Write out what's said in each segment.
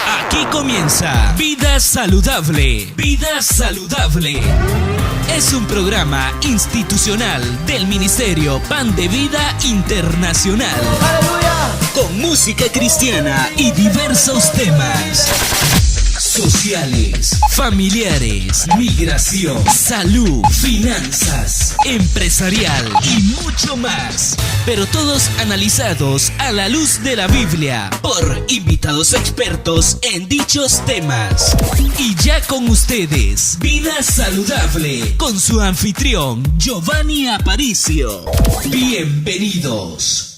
Aquí comienza Vida Saludable. Vida Saludable. Es un programa institucional del Ministerio Pan de Vida Internacional. ¡Aleluya! Con música cristiana y diversos temas sociales, familiares, migración, salud, finanzas, empresarial y mucho más. Pero todos analizados a la luz de la Biblia por invitados expertos en dichos temas. Y ya con ustedes, Vida Saludable, con su anfitrión Giovanni Aparicio. Bienvenidos.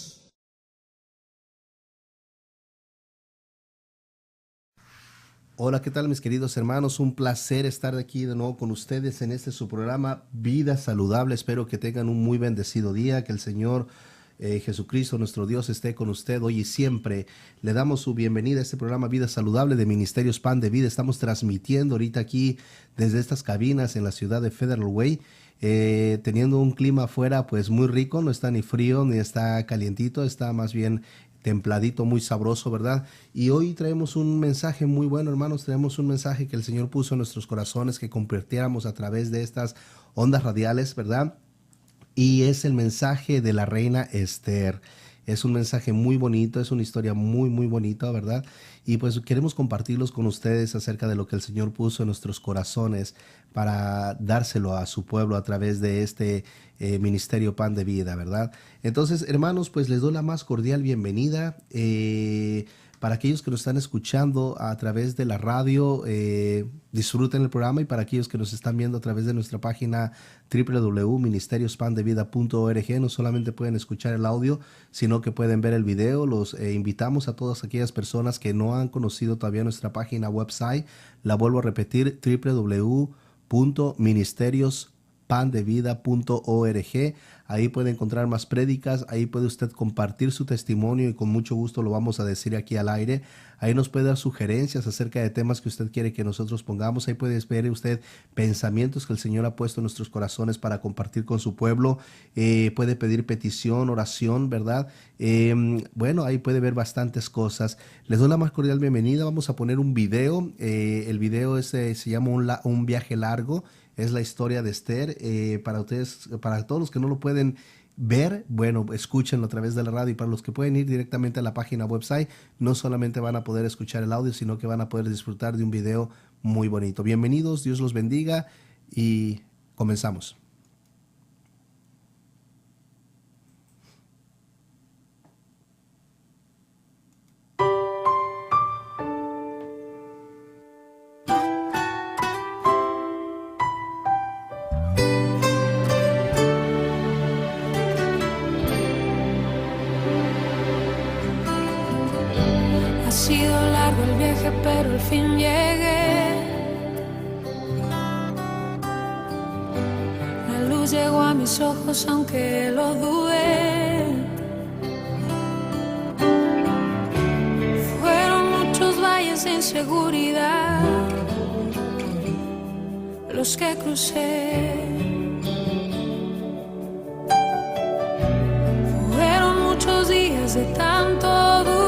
Hola, ¿qué tal mis queridos hermanos? Un placer estar aquí de nuevo con ustedes en su programa Vida Saludable. Espero que tengan un muy bendecido día, que el Señor Jesucristo, nuestro Dios, esté con usted hoy y siempre. Le damos su bienvenida a este programa Vida Saludable de Ministerios Pan de Vida. Estamos transmitiendo ahorita aquí desde estas cabinas en la ciudad de Federal Way, teniendo un clima afuera pues muy rico, no está ni frío ni está calientito, está más bien templadito, muy sabroso, ¿verdad? Y hoy traemos un mensaje muy bueno, hermanos. Traemos un mensaje que el Señor puso en nuestros corazones que compartiéramos a través de estas ondas radiales, ¿verdad? Y es el mensaje de la reina Esther. Es un mensaje muy bonito, es una historia muy, muy bonita, ¿verdad? Y pues queremos compartirlos con ustedes acerca de lo que el Señor puso en nuestros corazones para dárselo a su pueblo a través de este Ministerio Pan de Vida, ¿verdad? Entonces, hermanos, pues les doy la más cordial bienvenida. Para aquellos que nos están escuchando a través de la radio, disfruten el programa, y para aquellos que nos están viendo a través de nuestra página www.ministeriospanDeVida.org, no solamente pueden escuchar el audio, sino que pueden ver el video. Los invitamos a todas aquellas personas que no han conocido todavía nuestra página website. La vuelvo a repetir, www.ministeriospanDeVida.org. Ahí puede encontrar más prédicas, ahí puede usted compartir su testimonio y con mucho gusto lo vamos a decir aquí al aire. Ahí nos puede dar sugerencias acerca de temas que usted quiere que nosotros pongamos. Ahí puede ver usted pensamientos que el Señor ha puesto en nuestros corazones para compartir con su pueblo. Puede pedir petición, oración, ¿verdad? Bueno, ahí puede ver bastantes cosas. Les doy la más cordial bienvenida. Vamos a poner un video. El video se llama un viaje largo. Es la historia de Esther. Para ustedes, para todos los que no lo pueden ver, bueno, escúchenlo a través de la radio, y para los que pueden ir directamente a la página website, no solamente van a poder escuchar el audio, sino que van a poder disfrutar de un video muy bonito. Bienvenidos, Dios los bendiga y comenzamos. Pero al fin llegué. La luz llegó a mis ojos aunque lo dudé. Fueron muchos valles de inseguridad los que crucé. Fueron muchos días de tanto dudar.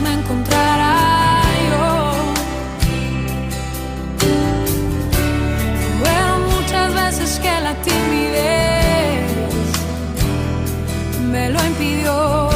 Me encontrará yo. Fueron muchas veces que la timidez me lo impidió.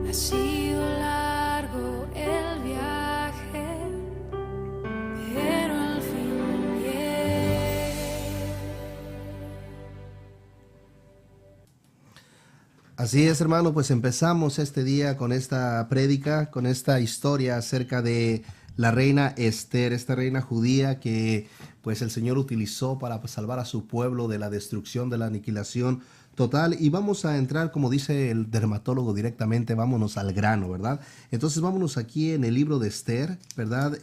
Ha sido largo el viaje, pero al fin llegué. Así es, hermano, pues empezamos este día con esta prédica, con esta historia acerca de la reina Esther, esta reina judía que pues el Señor utilizó para salvar a su pueblo de la destrucción, de la aniquilación total. Y vamos a entrar, como dice el dermatólogo, directamente, vámonos al grano, ¿verdad? Entonces vámonos aquí en el libro de Esther, ¿verdad?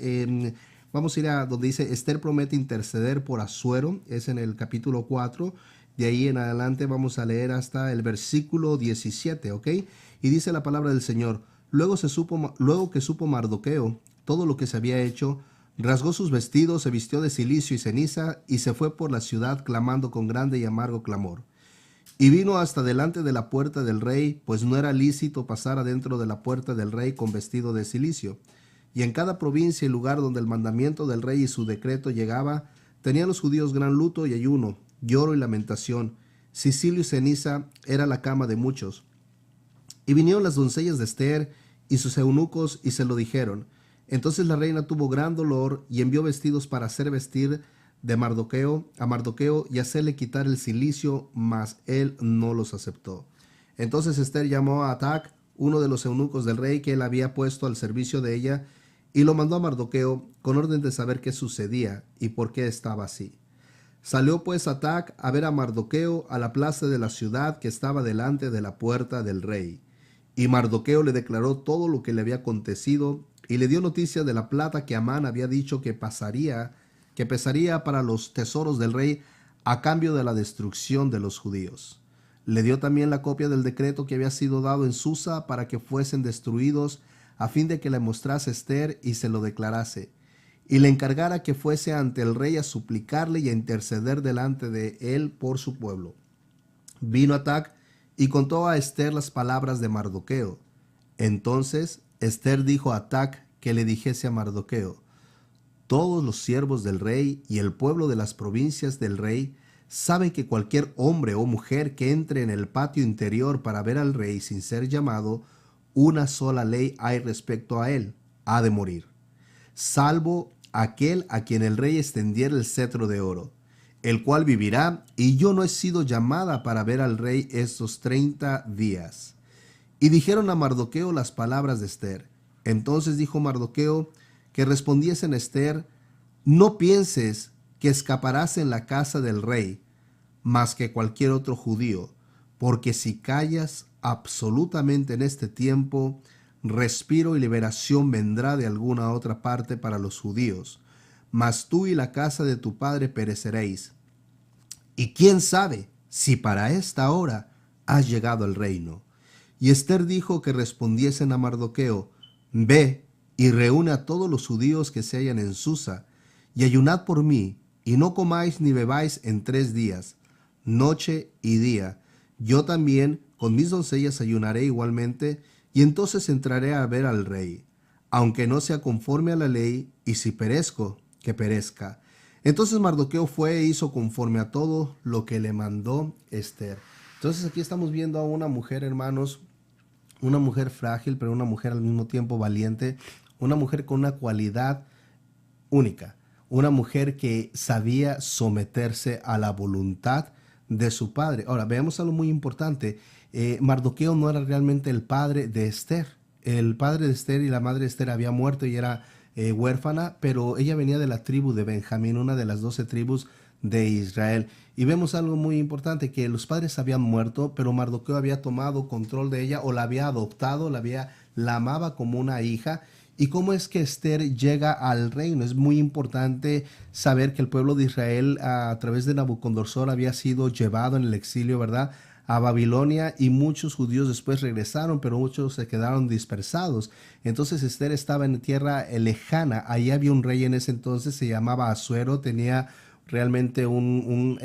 Vamos a ir a donde dice Esther promete interceder por Asuero, es en el capítulo 4. De ahí en adelante vamos a leer hasta el versículo 17, ¿ok? Y dice la palabra del Señor: luego que supo Mardoqueo todo lo que se había hecho, rasgó sus vestidos, se vistió de cilicio y ceniza, y se fue por la ciudad clamando con grande y amargo clamor. Y vino hasta delante de la puerta del rey, pues no era lícito pasar adentro de la puerta del rey con vestido de cilicio. Y en cada provincia y lugar donde el mandamiento del rey y su decreto llegaba, tenían los judíos gran luto y ayuno, lloro y lamentación. Cilicio y ceniza era la cama de muchos. Y vinieron las doncellas de Esther y sus eunucos y se lo dijeron. Entonces la reina tuvo gran dolor y envió vestidos para hacer vestir a Mardoqueo y hacerle quitar el cilicio, mas él no los aceptó. Entonces Esther llamó a Atac, uno de los eunucos del rey que él había puesto al servicio de ella, y lo mandó a Mardoqueo con orden de saber qué sucedía y por qué estaba así. Salió pues Atac a ver a Mardoqueo a la plaza de la ciudad que estaba delante de la puerta del rey. Y Mardoqueo le declaró todo lo que le había acontecido y le dio noticia de la plata que Amán había dicho que pesaría para los tesoros del rey a cambio de la destrucción de los judíos. Le dio también la copia del decreto que había sido dado en Susa para que fuesen destruidos, a fin de que le mostrase Esther y se lo declarase, y le encargara que fuese ante el rey a suplicarle y a interceder delante de él por su pueblo. Vino Atac y contó a Esther las palabras de Mardoqueo. Entonces Esther dijo a Atac que le dijese a Mardoqueo: todos los siervos del rey y el pueblo de las provincias del rey saben que cualquier hombre o mujer que entre en el patio interior para ver al rey sin ser llamado, una sola ley hay respecto a él: ha de morir, salvo aquel a quien el rey extendiera el cetro de oro, el cual vivirá, y yo no he sido llamada para ver al rey estos 30 días. Y dijeron a Mardoqueo las palabras de Esther. Entonces dijo Mardoqueo que respondiesen a Esther: no pienses que escaparás en la casa del rey más que cualquier otro judío, porque si callas absolutamente en este tiempo, respiro y liberación vendrá de alguna otra parte para los judíos, mas tú y la casa de tu padre pereceréis. Y quién sabe si para esta hora has llegado al reino. Y Esther dijo que respondiesen a Mardoqueo: ve y reúne a todos los judíos que se hallan en Susa, y ayunad por mí, y no comáis ni bebáis en 3 días, noche y día. Yo también con mis doncellas ayunaré igualmente, y entonces entraré a ver al rey, aunque no sea conforme a la ley, y si perezco, que perezca. Entonces Mardoqueo fue e hizo conforme a todo lo que le mandó Esther. Entonces aquí estamos viendo a una mujer, hermanos, una mujer frágil, pero una mujer al mismo tiempo valiente, una mujer con una cualidad única, una mujer que sabía someterse a la voluntad de su padre. Ahora, veamos algo muy importante. Mardoqueo no era realmente el padre de Esther. El padre de Esther y la madre de Esther había muerto y era huérfana, pero ella venía de la tribu de Benjamín, una de las 12 tribus de Israel. Y vemos algo muy importante, que los padres habían muerto, pero Mardoqueo había tomado control de ella, o la había adoptado, la amaba como una hija. ¿Y cómo es que Esther llega al reino? Es muy importante saber que el pueblo de Israel, a través de Nabucodonosor, había sido llevado en el exilio, ¿verdad?, a Babilonia, y muchos judíos después regresaron, pero muchos se quedaron dispersados. Entonces Esther estaba en tierra lejana. Ahí había un rey en ese entonces, se llamaba Asuero, tenía realmente un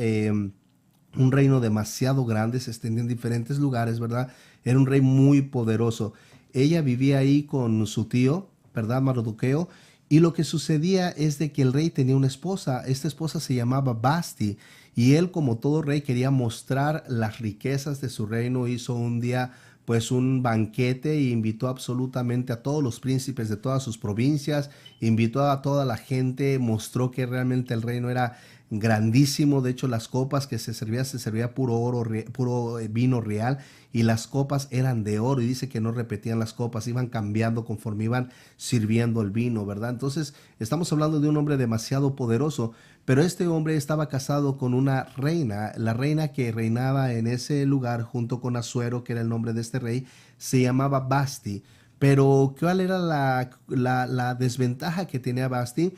reino demasiado grande, se extendía en diferentes lugares, ¿verdad? Era un rey muy poderoso. Ella vivía ahí con su tío, ¿verdad?, Mardoqueo, y lo que sucedía es de que el rey tenía una esposa. Esta esposa se llamaba Basti, y él, como todo rey, quería mostrar las riquezas de su reino. Hizo un día pues un banquete e invitó absolutamente a todos los príncipes de todas sus provincias, invitó a toda la gente, mostró que realmente el reino era grandísimo. De hecho, las copas que se servía puro oro, puro vino real, y las copas eran de oro, y dice que no repetían las copas, iban cambiando conforme iban sirviendo el vino, ¿verdad? Entonces estamos hablando de un hombre demasiado poderoso, pero este hombre estaba casado con una reina. La reina que reinaba en ese lugar junto con Asuero, que era el nombre de este rey, se llamaba Basti. Pero ¿cuál era la desventaja que tenía Basti?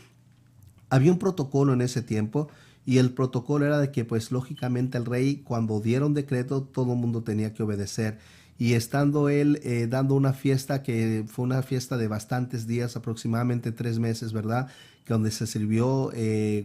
Había un protocolo en ese tiempo, y el protocolo era de que pues lógicamente el rey, cuando diera un decreto, todo el mundo tenía que obedecer. Y estando él dando una fiesta, que fue una fiesta de bastantes días, aproximadamente 3 meses, ¿verdad? Que donde se sirvió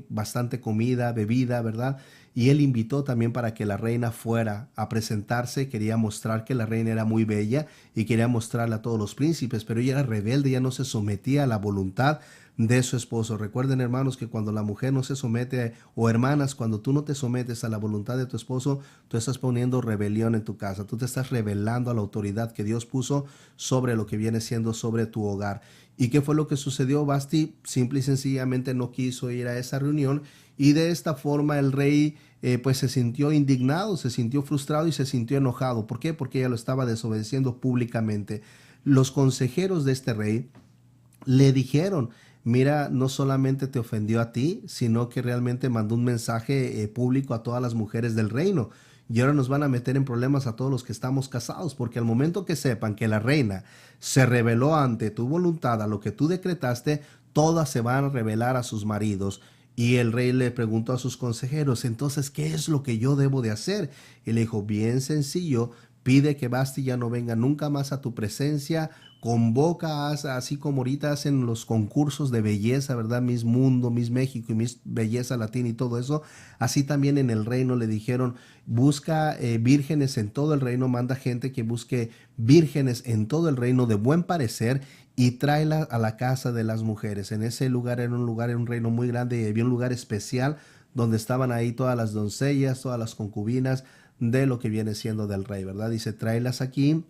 bastante comida, bebida, ¿verdad? Y él invitó también para que la reina fuera a presentarse. Quería mostrar que la reina era muy bella y quería mostrarle a todos los príncipes, pero ella era rebelde, ya no se sometía a la voluntad de su esposo. Recuerden, hermanos, que cuando la mujer no se somete, o hermanas, cuando tú no te sometes a la voluntad de tu esposo, tú estás poniendo rebelión en tu casa, tú te estás rebelando a la autoridad que Dios puso sobre lo que viene siendo sobre tu hogar. ¿Y qué fue lo que sucedió? Basti simple y sencillamente no quiso ir a esa reunión, y de esta forma el rey pues se sintió indignado, se sintió frustrado y se sintió enojado. ¿Por qué? Porque ella lo estaba desobedeciendo públicamente. Los consejeros de este rey le dijeron: mira, no solamente te ofendió a ti, sino que realmente mandó un mensaje público a todas las mujeres del reino. Y ahora nos van a meter en problemas a todos los que estamos casados, porque al momento que sepan que la reina se rebeló ante tu voluntad, a lo que tú decretaste, todas se van a rebelar a sus maridos. Y el rey le preguntó a sus consejeros: entonces, ¿qué es lo que yo debo de hacer? Y le dijo: bien sencillo, pide que Basti ya no venga nunca más a tu presencia. Convoca, así como ahorita hacen los concursos de belleza, ¿verdad? Miss Mundo, Miss México y Miss Belleza Latina y todo eso. Así también en el reino le dijeron: busca vírgenes en todo el reino, manda gente que busque vírgenes en todo el reino de buen parecer, y tráela a la casa de las mujeres. En ese lugar era un reino muy grande, y había un lugar especial donde estaban ahí todas las doncellas, todas las concubinas de lo que viene siendo del rey, ¿verdad? Dice: tráelas aquí,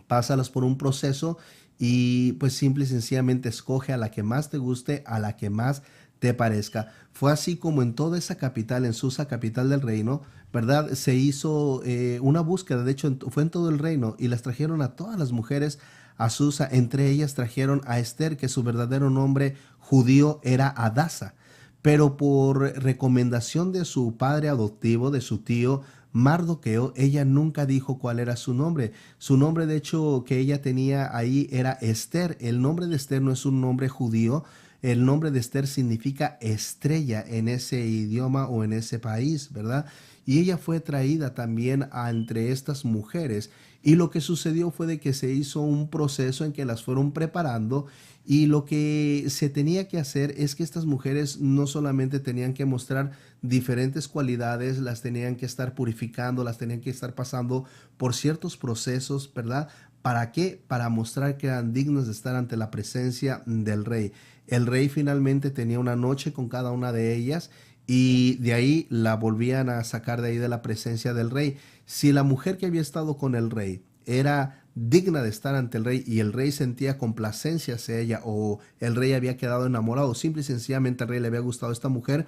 pásalas por un proceso, y pues simple y sencillamente escoge a la que más te guste, a la que más te parezca. Fue así como en toda esa capital, en Susa, capital del reino, ¿verdad? Se hizo una búsqueda. De hecho, fue en todo el reino, y las trajeron a todas las mujeres a Susa. Entre ellas trajeron a Esther, que su verdadero nombre judío era Adasa, pero por recomendación de su padre adoptivo, de su tío Mardoqueo, ella nunca dijo cuál era su nombre. Su nombre, de hecho, que ella tenía ahí era Esther. El nombre de Esther no es un nombre judío. El nombre de Esther significa estrella en ese idioma o en ese país, ¿verdad? Y ella fue traída también entre estas mujeres. Y lo que sucedió fue de que se hizo un proceso en que las fueron preparando, y lo que se tenía que hacer es que estas mujeres no solamente tenían que mostrar diferentes cualidades, las tenían que estar purificando, las tenían que estar pasando por ciertos procesos, ¿verdad? ¿Para qué? Para mostrar que eran dignas de estar ante la presencia del rey. El rey finalmente tenía una noche con cada una de ellas, y de ahí la volvían a sacar de ahí de la presencia del rey. Si la mujer que había estado con el rey era digna de estar ante el rey, y el rey sentía complacencia hacia ella, o el rey había quedado enamorado, simple y sencillamente al rey le había gustado esta mujer,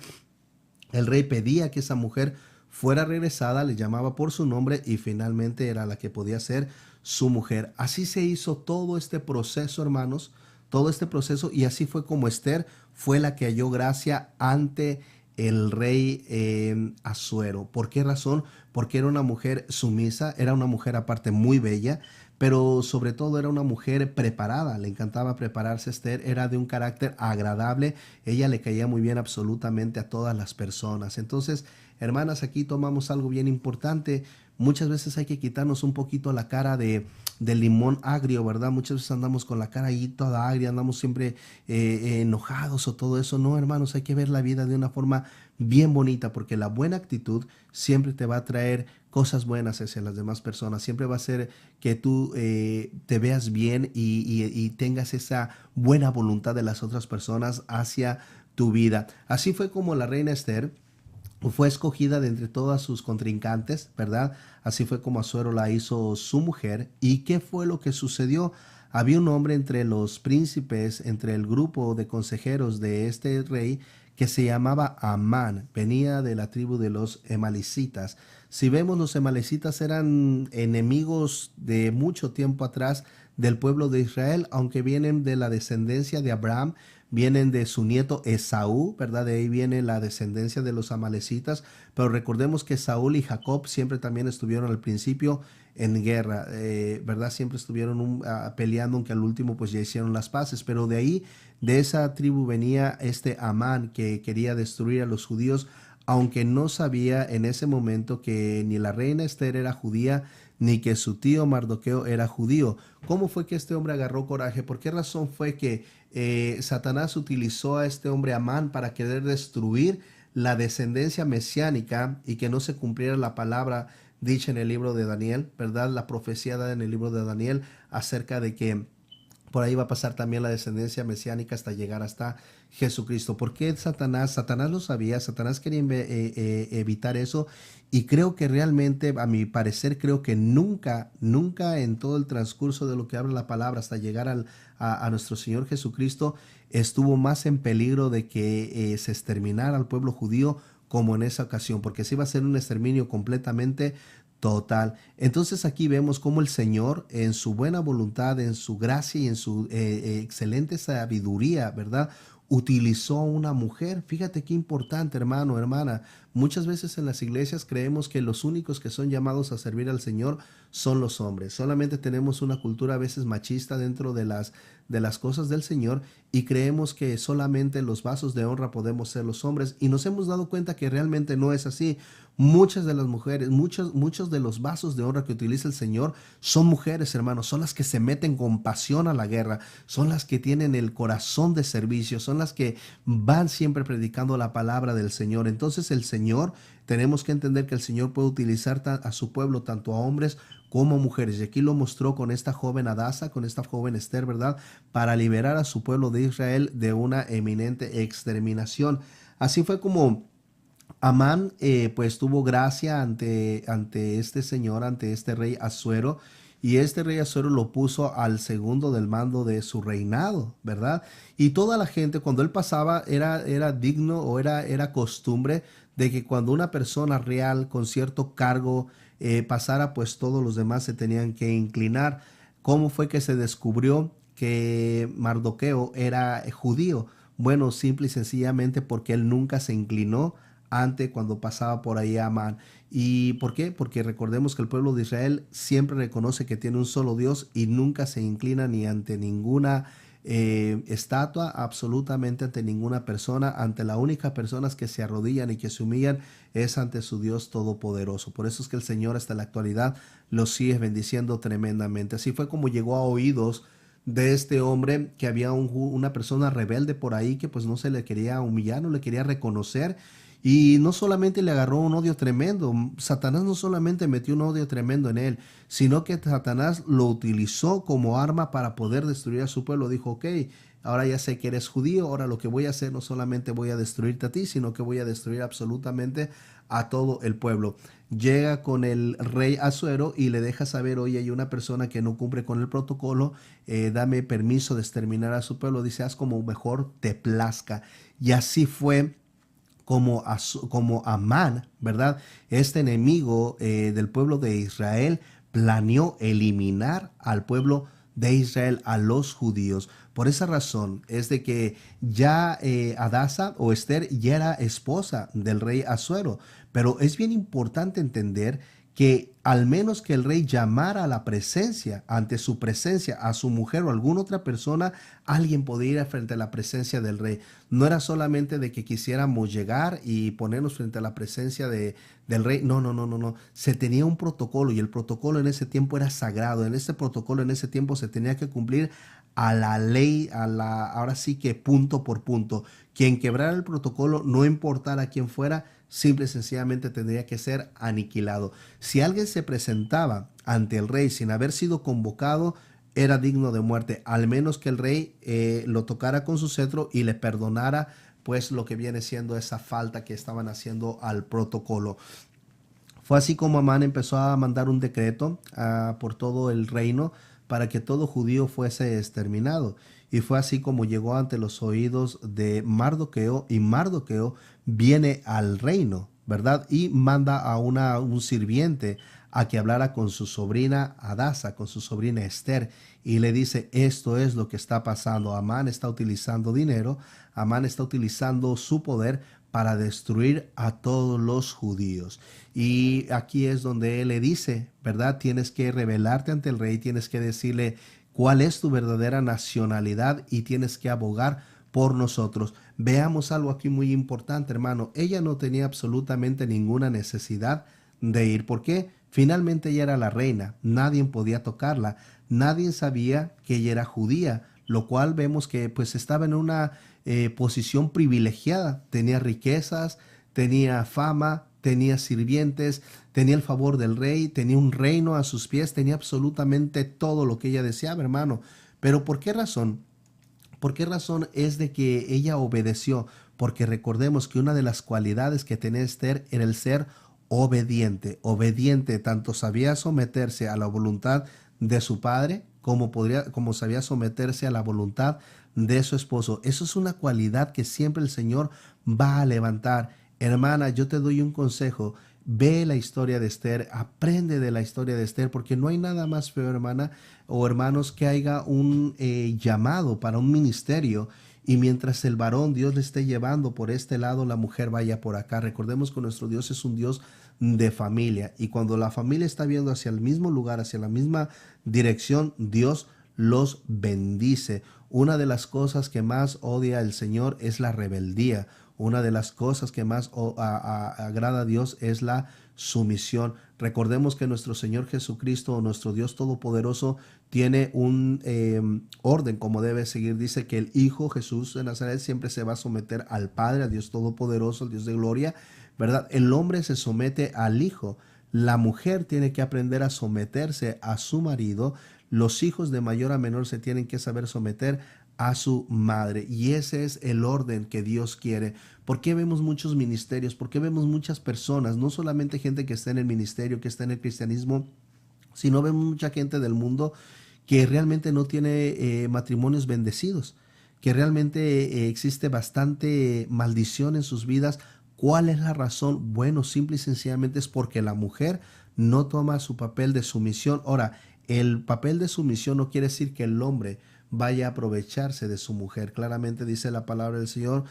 el rey pedía que esa mujer fuera regresada, le llamaba por su nombre, y finalmente era la que podía ser su mujer. Así se hizo todo este proceso, hermanos, todo este proceso, y así fue como Esther fue la que halló gracia ante el rey Asuero. ¿Por qué razón? Porque era una mujer sumisa, era una mujer aparte muy bella, pero sobre todo era una mujer preparada. Le encantaba prepararse. Esther era de un carácter agradable, ella le caía muy bien absolutamente a todas las personas. Entonces, hermanas, aquí tomamos algo bien importante. Muchas veces hay que quitarnos un poquito la cara de limón agrio, ¿verdad? Muchas veces andamos con la cara ahí toda agria, andamos siempre enojados o todo eso. No, hermanos, hay que ver la vida de una forma bien bonita, porque la buena actitud siempre te va a traer cosas buenas hacia las demás personas. Siempre va a hacer que tú te veas bien y tengas esa buena voluntad de las otras personas hacia tu vida. Así fue como la reina Esther fue escogida de entre todas sus contrincantes, ¿verdad? Así fue como Asuero la hizo su mujer. ¿Y qué fue lo que sucedió? Había un hombre entre los príncipes, entre el grupo de consejeros de este rey, que se llamaba Amán, venía de la tribu de los emalicitas. Si vemos, los emalicitas eran enemigos de mucho tiempo atrás del pueblo de Israel, aunque vienen de la descendencia de Abraham, vienen de su nieto Esaú, ¿verdad? De ahí viene la descendencia de los amalecitas, pero recordemos que Saúl y Jacob siempre también estuvieron al principio en guerra, ¿verdad? Siempre estuvieron peleando, aunque al último pues ya hicieron las paces, pero de ahí, de esa tribu venía este Amán que quería destruir a los judíos, aunque no sabía en ese momento que ni la reina Esther era judía, ni que su tío Mardoqueo era judío. ¿Cómo fue que este hombre agarró coraje? ¿Por qué razón fue que Satanás utilizó a este hombre Amán para querer destruir la descendencia mesiánica y que no se cumpliera la palabra dicha en el libro de Daniel, ¿verdad? La profecía dada en el libro de Daniel acerca de que por ahí va a pasar también la descendencia mesiánica hasta llegar hasta Jesucristo. ¿Por qué Satanás? Satanás lo sabía, Satanás quería evitar eso, y creo que realmente, a mi parecer, creo que nunca en todo el transcurso de lo que habla la palabra hasta llegar a nuestro Señor Jesucristo, estuvo más en peligro de que se exterminara al pueblo judío como en esa ocasión, porque se iba a ser un exterminio completamente total. Entonces aquí vemos cómo el Señor, en su buena voluntad, en su gracia y en su excelente sabiduría, ¿verdad?, utilizó a una mujer. Fíjate qué importante, hermano, hermana. Muchas veces en las iglesias creemos que los únicos que son llamados a servir al Señor son los hombres. Solamente tenemos una cultura a veces machista dentro de las cosas del Señor, y creemos que solamente los vasos de honra podemos ser los hombres, y nos hemos dado cuenta que realmente no es así. Muchas de las mujeres, muchos de los vasos de honra que utiliza el Señor son mujeres, hermanos. Son las que se meten con pasión a la guerra, son las que tienen el corazón de servicio, son las que van siempre predicando la palabra del Señor. Entonces el Señor, tenemos que entender que el Señor puede utilizar a su pueblo, tanto a hombres como mujeres. Y aquí lo mostró con esta joven Hadasa, con esta joven Esther, ¿verdad?, para liberar a su pueblo de Israel de una eminente exterminación. Así fue como Amán pues tuvo gracia ante este señor, ante este rey Asuero, y este rey Asuero lo puso al segundo del mando de su reinado, ¿verdad? Y toda la gente, cuando él pasaba, era digno, o era costumbre de que cuando una persona real con cierto cargo pasara, pues todos los demás se tenían que inclinar. ¿Cómo fue que se descubrió que Mardoqueo era judío? Bueno, simple y sencillamente porque él nunca se inclinó ante cuando pasaba por ahí Amán. ¿Y por qué? Porque recordemos que el pueblo de Israel siempre reconoce que tiene un solo Dios y nunca se inclina ni ante ninguna estatua, absolutamente ante ninguna persona. Ante la única persona que se arrodillan y que se humillan es ante su Dios todopoderoso. Por eso es que el Señor hasta la actualidad los sigue bendiciendo tremendamente. Así fue como llegó a oídos de este hombre que había una persona rebelde por ahí que pues no se le quería humillar, no le quería reconocer. Y no solamente le agarró un odio tremendo, Satanás no solamente metió un odio tremendo en él, sino que Satanás lo utilizó como arma para poder destruir a su pueblo. Dijo, ok, ahora ya sé que eres judío, ahora lo que voy a hacer, no solamente voy a destruirte a ti, sino que voy a destruir absolutamente a todo el pueblo. Llega con el rey Asuero y le deja saber, oye, hay una persona que no cumple con el protocolo, dame permiso de exterminar a su pueblo. Dice, haz como mejor te plazca. Y así fue como Amán, ¿verdad?, este enemigo del pueblo de Israel, planeó eliminar al pueblo de Israel, a los judíos. Por esa razón es de que ya Hadasa o Esther ya era esposa del rey Asuero. Pero es bien importante entender que al menos que el rey llamara a la presencia, ante su presencia, a su mujer o alguna otra persona, alguien podía ir frente a la presencia del rey. No era solamente de que quisiéramos llegar y ponernos frente a la presencia del rey. No. Se tenía un protocolo, y el protocolo en ese tiempo era sagrado. En ese protocolo, en ese tiempo, se tenía que cumplir a la ley, ahora sí que punto por punto. Quien quebrara el protocolo, no importara quién fuera, simple y sencillamente tendría que ser aniquilado. Si alguien se presentaba ante el rey sin haber sido convocado, era digno de muerte, al menos que el rey lo tocara con su cetro y le perdonara pues lo que viene siendo esa falta que estaban haciendo al protocolo. Fue así como Amán empezó a mandar un decreto por todo el reino para que todo judío fuese exterminado. Y fue así como llegó ante los oídos de Mardoqueo, y Mardoqueo viene al reino, ¿verdad? Y manda a un sirviente a que hablara con su sobrina Hadasa, con su sobrina Esther, y le dice: esto es lo que está pasando. Amán está utilizando dinero, Amán está utilizando su poder para destruir a todos los judíos. Y aquí es donde él le dice, ¿verdad? Tienes que rebelarte ante el rey, tienes que decirle cuál es tu verdadera nacionalidad y tienes que abogar por nosotros. Veamos algo aquí muy importante, hermano. Ella no tenía absolutamente ninguna necesidad de ir. ¿Por qué? Finalmente ella era la reina, nadie podía tocarla, nadie sabía que ella era judía, lo cual vemos que pues estaba en una posición privilegiada, tenía riquezas, tenía fama, tenía sirvientes, tenía el favor del rey, tenía un reino a sus pies, tenía absolutamente todo lo que ella deseaba, hermano. Pero ¿por qué razón? ¿Por qué razón es de que ella obedeció? Porque recordemos que una de las cualidades que tenía Esther era el ser obediente, tanto sabía someterse a la voluntad de su padre como sabía someterse a la voluntad de su esposo. Eso es una cualidad que siempre el Señor va a levantar. Hermana, yo te doy un consejo: ve la historia de Esther, aprende de la historia de Esther, porque no hay nada más feo, hermana o hermanos, que haya un llamado para un ministerio, y mientras el varón, Dios le esté llevando por este lado, la mujer vaya por acá. Recordemos que nuestro Dios es un Dios de familia, y cuando la familia está viendo hacia el mismo lugar, hacia la misma dirección, Dios los bendice. Una de las cosas que más odia el Señor es la rebeldía. Una de las cosas que más agrada a Dios es la sumisión. Recordemos que nuestro Señor Jesucristo, nuestro Dios Todopoderoso, tiene un orden como debe seguir. Dice que el Hijo Jesús de Nazaret siempre se va a someter al Padre, al Dios Todopoderoso, al Dios de gloria, ¿verdad? El hombre se somete al Hijo. La mujer tiene que aprender a someterse a su marido. Los hijos de mayor a menor se tienen que saber someter a su madre, y ese es el orden que Dios quiere. ¿Por qué vemos muchos ministerios? ¿Por qué vemos muchas personas? No solamente gente que está en el ministerio, que está en el cristianismo, sino vemos mucha gente del mundo que realmente no tiene matrimonios bendecidos, que realmente existe bastante maldición en sus vidas. ¿Cuál es la razón? Bueno, simple y sencillamente es porque la mujer no toma su papel de sumisión. Ahora, el papel de sumisión no quiere decir que el hombre vaya a aprovecharse de su mujer. Claramente dice la palabra del Señor,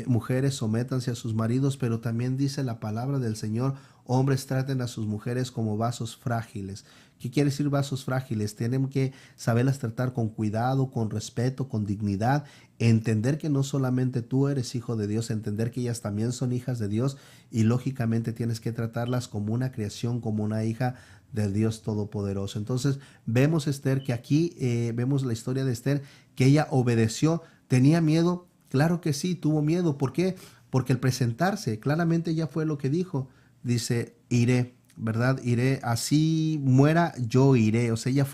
mujeres, sométanse a sus maridos, pero también dice la palabra del Señor, hombres, traten a sus mujeres como vasos frágiles. ¿Qué quiere decir vasos frágiles? Tienen que saberlas tratar con cuidado, con respeto, con dignidad, entender que no solamente tú eres hijo de Dios, entender que ellas también son hijas de Dios, y lógicamente tienes que tratarlas como una creación, como una hija del Dios Todopoderoso. Entonces vemos Esther, que aquí vemos la historia de Esther, que ella obedeció. ¿Tenía miedo? Claro que sí, tuvo miedo. ¿Por qué? Porque el presentarse, claramente ella fue lo que dijo. Dice, iré, ¿verdad? Iré, así muera, yo iré. O sea, ella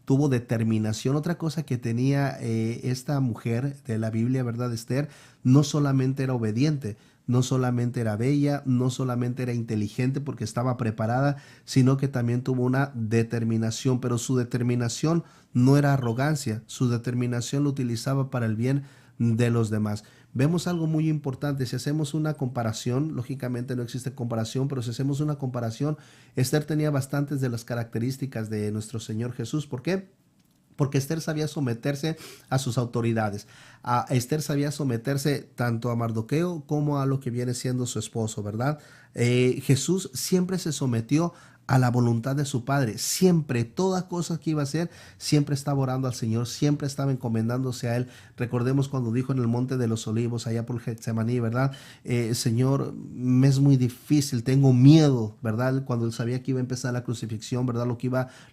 tuvo determinación. Otra cosa que tenía esta mujer de la Biblia, ¿verdad? Esther, no solamente era obediente, no solamente era bella, no solamente era inteligente porque estaba preparada, sino que también tuvo una determinación. Pero su determinación no era arrogancia, su determinación lo utilizaba para el bien de los demás. Vemos algo muy importante. Si hacemos una comparación, lógicamente no existe comparación, pero si hacemos una comparación, Esther tenía bastantes de las características de nuestro Señor Jesús. ¿Por qué? Porque Esther sabía someterse a sus autoridades. Esther sabía someterse tanto a Mardoqueo como a lo que viene siendo su esposo, ¿verdad? Jesús siempre se sometió a la voluntad de su Padre. Siempre, toda cosa que iba a hacer, siempre estaba orando al Señor, siempre estaba encomendándose a Él. Recordemos cuando dijo en el Monte de los Olivos, allá por Getsemaní, ¿verdad? Señor, me es muy difícil, tengo miedo, ¿verdad? Cuando él sabía que iba a empezar la crucifixión, ¿verdad?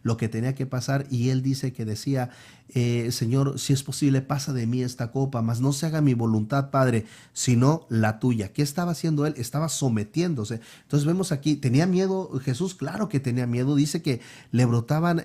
Lo que tenía que pasar, y él decía, Señor, si es posible, pasa de mí esta copa, mas no se haga mi voluntad, Padre, sino la tuya. ¿Qué estaba haciendo él? Estaba sometiéndose. Entonces vemos aquí, ¿tenía miedo Jesús? Claro que tenía miedo. Dice que le brotaban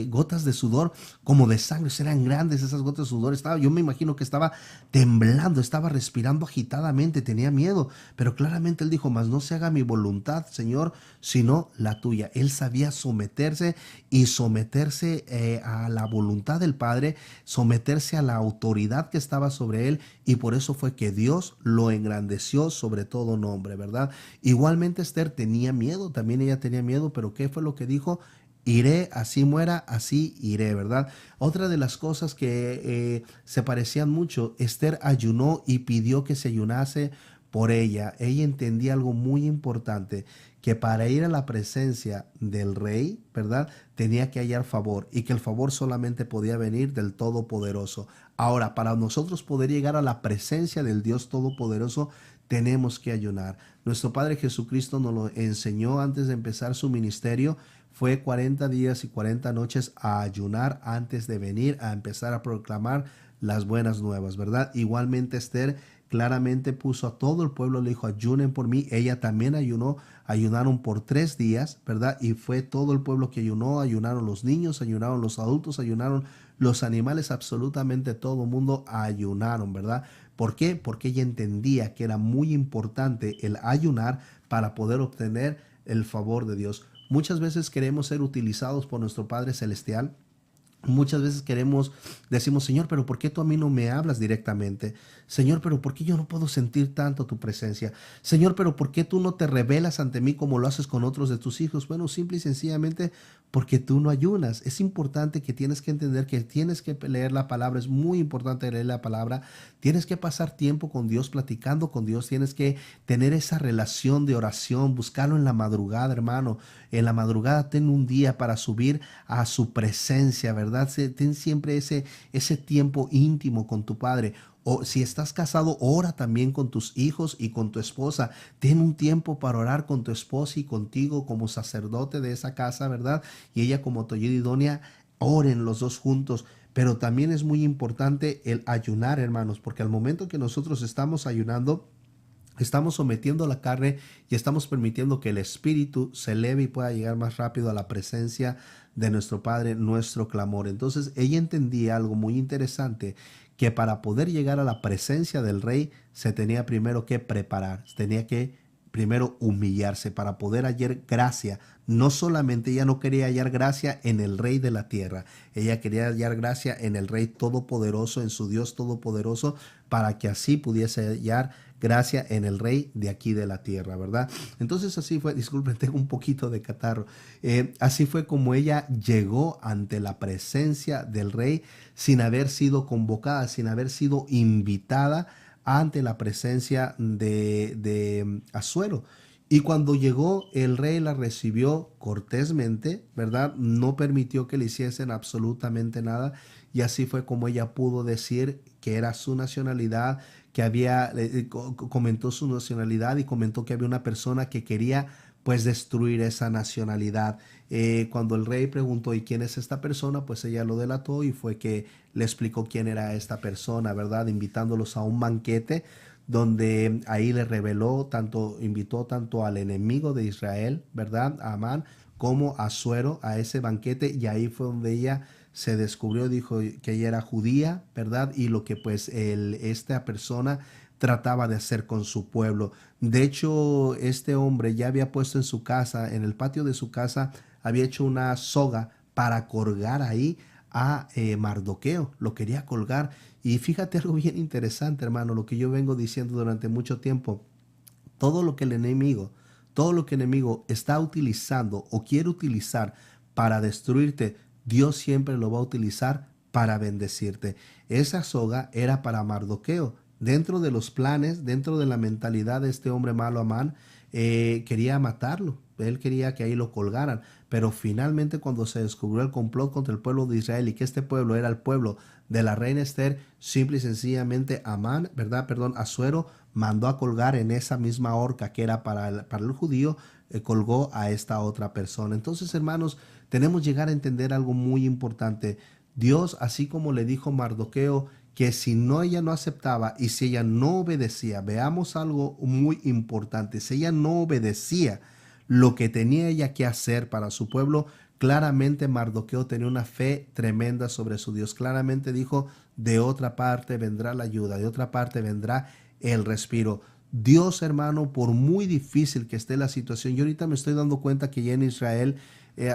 gotas de sudor como de sangre, eran grandes esas gotas de sudor. Yo me imagino que estaba temblando, estaba respirando agitadamente, tenía miedo, pero claramente él dijo: mas no se haga mi voluntad, Señor, sino la tuya. Él sabía someterse y someterse a la voluntad del Padre, someterse a la autoridad que estaba sobre él, y por eso fue que Dios lo engrandeció sobre todo nombre, ¿verdad? Igualmente Esther tenía miedo, también ella tenía miedo, pero ¿qué fue lo que dijo? Iré, así muera, así iré, ¿verdad? Otra de las cosas que se parecían mucho, Esther ayunó y pidió que se ayunase por ella. Ella entendía algo muy importante, que para ir a la presencia del rey, ¿verdad?, tenía que hallar favor, y que el favor solamente podía venir del Todopoderoso. Ahora, para nosotros poder llegar a la presencia del Dios Todopoderoso, tenemos que ayunar. Nuestro Padre Jesucristo nos lo enseñó antes de empezar su ministerio. Fue 40 días y 40 noches a ayunar antes de venir a empezar a proclamar las buenas nuevas, ¿verdad? Igualmente Esther claramente puso a todo el pueblo, le dijo: ayunen por mí. Ella también ayunó, ayunaron por 3 días, ¿verdad? Y fue todo el pueblo que ayunó, ayunaron los niños, ayunaron los adultos, ayunaron los animales, absolutamente todo el mundo ayunaron, ¿verdad? ¿Por qué? Porque ella entendía que era muy importante el ayunar para poder obtener el favor de Dios. Muchas veces queremos ser utilizados por nuestro Padre Celestial. Muchas veces decimos: Señor, pero ¿por qué tú a mí no me hablas directamente? Señor, pero ¿por qué yo no puedo sentir tanto tu presencia? Señor, pero ¿por qué tú no te revelas ante mí como lo haces con otros de tus hijos? Bueno, simple y sencillamente porque tú no ayunas. Es importante que tienes que entender que tienes que leer la palabra. Es muy importante leer la palabra. Tienes que pasar tiempo con Dios, platicando con Dios. Tienes que tener esa relación de oración, buscarlo en la madrugada, hermano. En la madrugada ten un día para subir a su presencia, ¿verdad? Ten siempre ese tiempo íntimo con tu Padre. O si estás casado, ora también con tus hijos y con tu esposa. Ten un tiempo para orar con tu esposa y contigo como sacerdote de esa casa, ¿verdad? Y ella como tu ayuda idónea, oren los dos juntos. Pero también es muy importante el ayunar, hermanos, porque al momento que nosotros estamos ayunando, estamos sometiendo la carne y estamos permitiendo que el espíritu se eleve y pueda llegar más rápido a la presencia de nuestro Padre, nuestro clamor. Entonces ella entendía algo muy interesante, que para poder llegar a la presencia del rey se tenía primero que preparar, tenía que primero humillarse para poder hallar gracia. No solamente ella no quería hallar gracia en el rey de la tierra, ella quería hallar gracia en el rey todopoderoso, en su Dios todopoderoso, para que así pudiese hallar gracia en el rey de aquí de la tierra, ¿verdad? Entonces así fue, disculpen, tengo un poquito de catarro. Así fue como ella llegó ante la presencia del rey sin haber sido convocada, sin haber sido invitada ante la presencia de Asuero. Y cuando llegó, el rey la recibió cortésmente, ¿verdad? No permitió que le hiciesen absolutamente nada. Y así fue como ella pudo decir que era su nacionalidad, que comentó su nacionalidad y comentó que había una persona que quería pues destruir esa nacionalidad. Cuando el rey preguntó: ¿y quién es esta persona?, pues ella lo delató y fue que le explicó quién era esta persona, ¿verdad? Invitándolos a un banquete donde ahí le reveló, invitó tanto al enemigo de Israel, ¿verdad?, a Amán, como a Asuero a ese banquete, y ahí fue donde ella se descubrió, dijo que ella era judía, ¿verdad? Y lo que pues esta persona trataba de hacer con su pueblo. De hecho, este hombre ya había puesto en su casa, en el patio de su casa, había hecho una soga para colgar ahí a Mardoqueo, lo quería colgar. Y fíjate algo bien interesante, hermano, lo que yo vengo diciendo durante mucho tiempo: todo lo que el enemigo está utilizando o quiere utilizar para destruirte, Dios siempre lo va a utilizar para bendecirte. Esa soga era para Mardoqueo. Dentro de los planes, dentro de la mentalidad de este hombre malo, Amán, quería matarlo. Él quería que ahí lo colgaran. Pero finalmente, cuando se descubrió el complot contra el pueblo de Israel y que este pueblo era el pueblo de la reina Esther, simple y sencillamente Asuero mandó a colgar en esa misma horca que era para el judío, colgó a esta otra persona. Entonces, hermanos, tenemos que llegar a entender algo muy importante. Dios, así como le dijo Mardoqueo que si ella no aceptaba y si ella no obedecía, veamos algo muy importante: si ella no obedecía lo que tenía ella que hacer para su pueblo, Claramente Mardoqueo tenía una fe tremenda sobre su Dios. Claramente dijo, de otra parte vendrá la ayuda, de otra parte vendrá el respiro. Dios, hermano, por muy difícil que esté la situación, yo ahorita me estoy dando cuenta que ya en Israel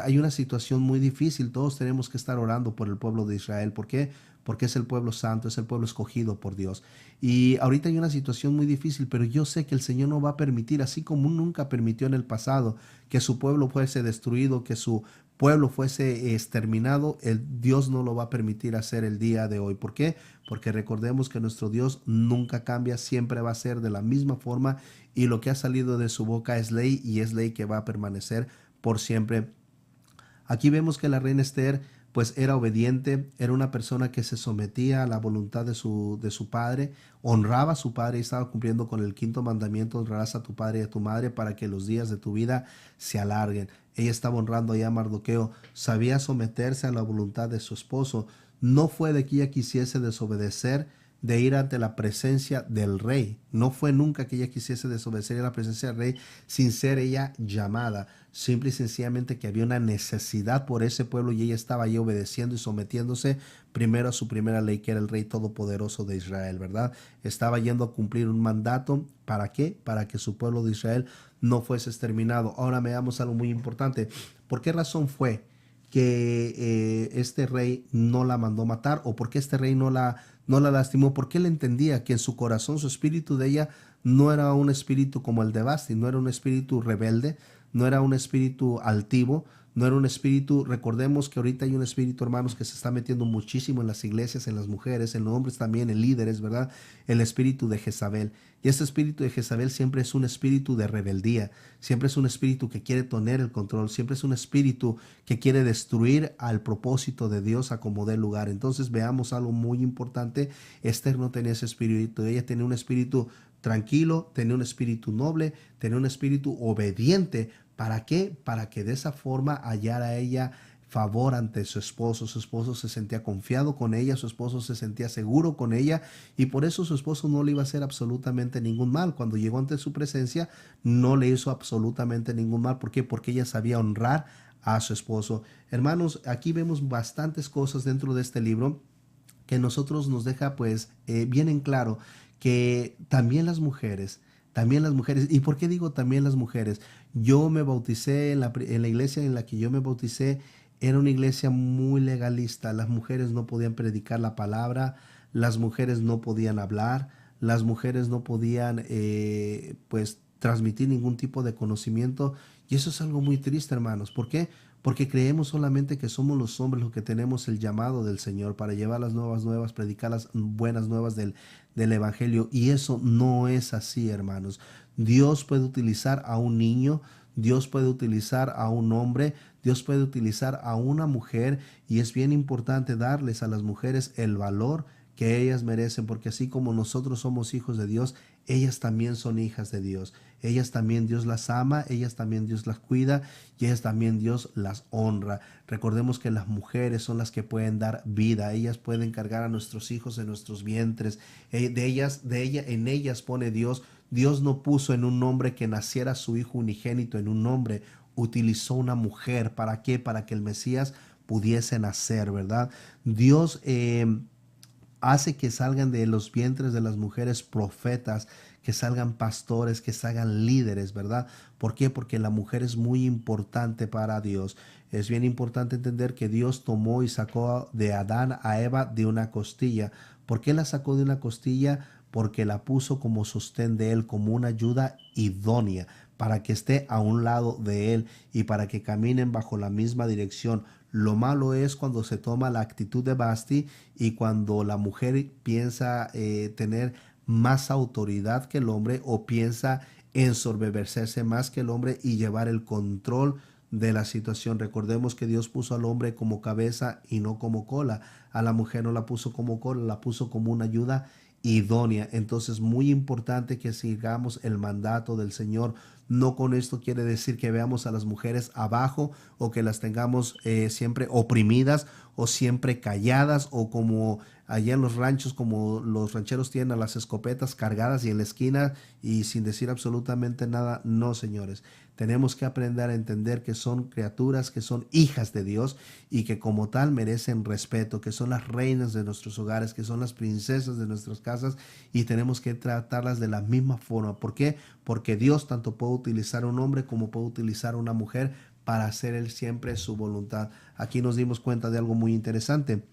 hay una situación muy difícil. Todos tenemos que estar orando por el pueblo de Israel. ¿Por qué? Porque es el pueblo santo, es el pueblo escogido por Dios. Y ahorita hay una situación muy difícil, pero yo sé que el Señor no va a permitir, así como nunca permitió en el pasado, que su pueblo fuese destruido, que su pueblo fuese exterminado. Dios no lo va a permitir hacer el día de hoy. ¿Por qué? Porque recordemos que nuestro Dios nunca cambia, siempre va a ser de la misma forma, y lo que ha salido de su boca es ley, y es ley que va a permanecer por siempre. Aquí vemos que la reina Esther pues era obediente, era una persona que se sometía a la voluntad de su padre, honraba a su padre y estaba cumpliendo con el quinto mandamiento: honrarás a tu padre y a tu madre para que los días de tu vida se alarguen. Ella estaba honrando allá a Mardoqueo, sabía someterse a la voluntad de su esposo. No fue de que ella quisiese desobedecer, de ir ante la presencia del rey. No fue nunca que ella quisiese desobedecer a la presencia del rey sin ser ella llamada. Simple y sencillamente que había una necesidad por ese pueblo, y ella estaba ahí obedeciendo y sometiéndose primero a su primera ley, que era el rey todopoderoso de Israel, ¿verdad? Estaba yendo a cumplir un mandato. ¿Para qué? Para que su pueblo de Israel no fuese exterminado. Ahora veamos algo muy importante. ¿Por qué razón fue que este rey no la mandó matar? ¿O por qué este rey no la lastimó? Porque él entendía que en su corazón, su espíritu de ella no era un espíritu como el de Vasti, no era un espíritu rebelde, no era un espíritu altivo, no era un espíritu. Recordemos que ahorita hay un espíritu, hermanos, que se está metiendo muchísimo en las iglesias, en las mujeres, en los hombres también, en líderes, ¿verdad? El espíritu de Jezabel. Y este espíritu de Jezabel siempre es un espíritu de rebeldía, siempre es un espíritu que quiere tener el control, siempre es un espíritu que quiere destruir al propósito de Dios a como dé lugar. Entonces veamos algo muy importante. Esther no tenía ese espíritu, ella tenía un espíritu tranquilo, tenía un espíritu noble, tenía un espíritu obediente. ¿Para qué? Para que de esa forma hallara ella favor ante su esposo. Su esposo se sentía confiado con ella, su esposo se sentía seguro con ella, y por eso su esposo no le iba a hacer absolutamente ningún mal. Cuando llegó ante su presencia, no le hizo absolutamente ningún mal. ¿Por qué? Porque ella sabía honrar a su esposo. Hermanos, aquí vemos bastantes cosas dentro de este libro que nosotros nos deja pues bien en claro que también las mujeres, ¿y por qué digo también las mujeres? Yo me bauticé en la iglesia en la que yo me bauticé, era una iglesia muy legalista. Las mujeres no podían predicar la palabra, las mujeres no podían hablar, las mujeres no podían pues transmitir ningún tipo de conocimiento, y eso es algo muy triste, hermanos. ¿Por qué? Porque creemos solamente que somos los hombres los que tenemos el llamado del Señor para llevar las nuevas, predicar las buenas nuevas del Evangelio. Y eso no es así, hermanos. Dios puede utilizar a un niño, Dios puede utilizar a un hombre, Dios puede utilizar a una mujer, y es bien importante darles a las mujeres el valor que ellas merecen, porque así como nosotros somos hijos de Dios, ellas también son hijas de Dios. Ellas también Dios las ama, ellas también Dios las cuida, y ellas también Dios las honra. Recordemos que las mujeres son las que pueden dar vida, ellas pueden cargar a nuestros hijos en nuestros vientres. En ellas pone Dios. Dios no puso en un hombre que naciera su hijo unigénito en un hombre, utilizó una mujer. ¿Para qué? Para que el Mesías pudiese nacer, ¿verdad? Dios hace que salgan de los vientres de las mujeres profetas, que salgan pastores, que salgan líderes, ¿verdad? ¿Por qué? Porque la mujer es muy importante para Dios. Es bien importante entender que Dios tomó y sacó de Adán a Eva de una costilla. ¿Por qué la sacó de una costilla? Porque la puso como sostén de él, como una ayuda idónea, para que esté a un lado de él y para que caminen bajo la misma dirección. Lo malo es cuando se toma la actitud de Vasti y cuando la mujer piensa tener más autoridad que el hombre, o piensa ensoberbecerse más que el hombre y llevar el control de la situación. Recordemos que Dios puso al hombre como cabeza y no como cola. A la mujer no la puso como cola, la puso como una ayuda idónea. Entonces, muy importante que sigamos el mandato del Señor. No con esto quiere decir que veamos a las mujeres abajo o que las tengamos siempre oprimidas o siempre calladas o como allá en los ranchos, como los rancheros tienen a las escopetas cargadas y en la esquina y sin decir absolutamente nada. No, señores. Tenemos que aprender a entender que son criaturas, que son hijas de Dios y que como tal merecen respeto, que son las reinas de nuestros hogares, que son las princesas de nuestras casas y tenemos que tratarlas de la misma forma. ¿Por qué? Porque Dios tanto puede utilizar a un hombre como puede utilizar a una mujer para hacer Él siempre su voluntad. Aquí nos dimos cuenta de algo muy interesante.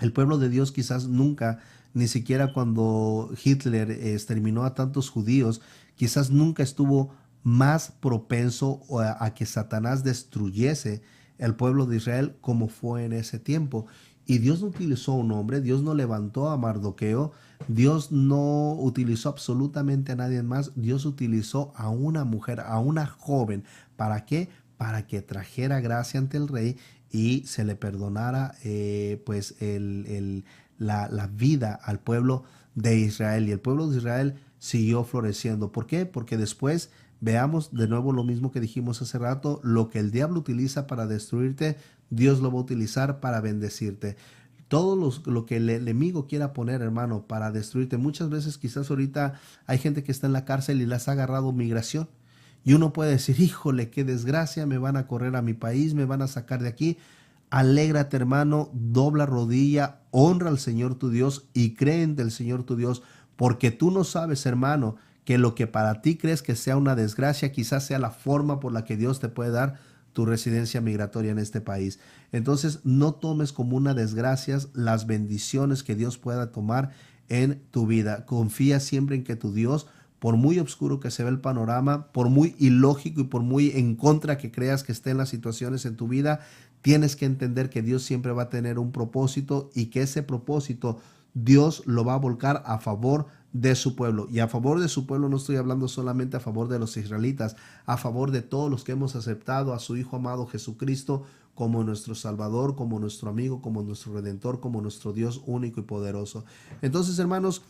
El pueblo de Dios quizás nunca, ni siquiera cuando Hitler exterminó a tantos judíos, quizás nunca estuvo más propenso a que Satanás destruyese el pueblo de Israel como fue en ese tiempo. Y Dios no utilizó a un hombre, Dios no levantó a Mardoqueo, Dios no utilizó absolutamente a nadie más, Dios utilizó a una mujer, a una joven. ¿Para qué? Para que trajera gracia ante el rey y se le perdonara la vida al pueblo de Israel. Y el pueblo de Israel siguió floreciendo. ¿Por qué? Porque después veamos de nuevo lo mismo que dijimos hace rato, lo que el diablo utiliza para destruirte, Dios lo va a utilizar para bendecirte. Todo lo que el enemigo quiera poner, hermano, para destruirte. Muchas veces quizás ahorita hay gente que está en la cárcel y las ha agarrado migración. Y uno puede decir, híjole, qué desgracia, me van a correr a mi país, me van a sacar de aquí. Alégrate, hermano, dobla rodilla, honra al Señor tu Dios y cree en el Señor tu Dios, porque tú no sabes, hermano, que lo que para ti crees que sea una desgracia, quizás sea la forma por la que Dios te puede dar tu residencia migratoria en este país. Entonces, no tomes como una desgracia las bendiciones que Dios pueda tomar en tu vida. Confía siempre en que tu Dios, por muy oscuro que se ve el panorama, por muy ilógico y por muy en contra que creas que estén las situaciones en tu vida, tienes que entender que Dios siempre va a tener un propósito y que ese propósito Dios lo va a volcar a favor de su pueblo. Y a favor de su pueblo no estoy hablando solamente a favor de los israelitas, a favor de todos los que hemos aceptado a su Hijo amado Jesucristo como nuestro Salvador, como nuestro amigo, como nuestro Redentor, como nuestro Dios único y poderoso. Entonces, hermanos,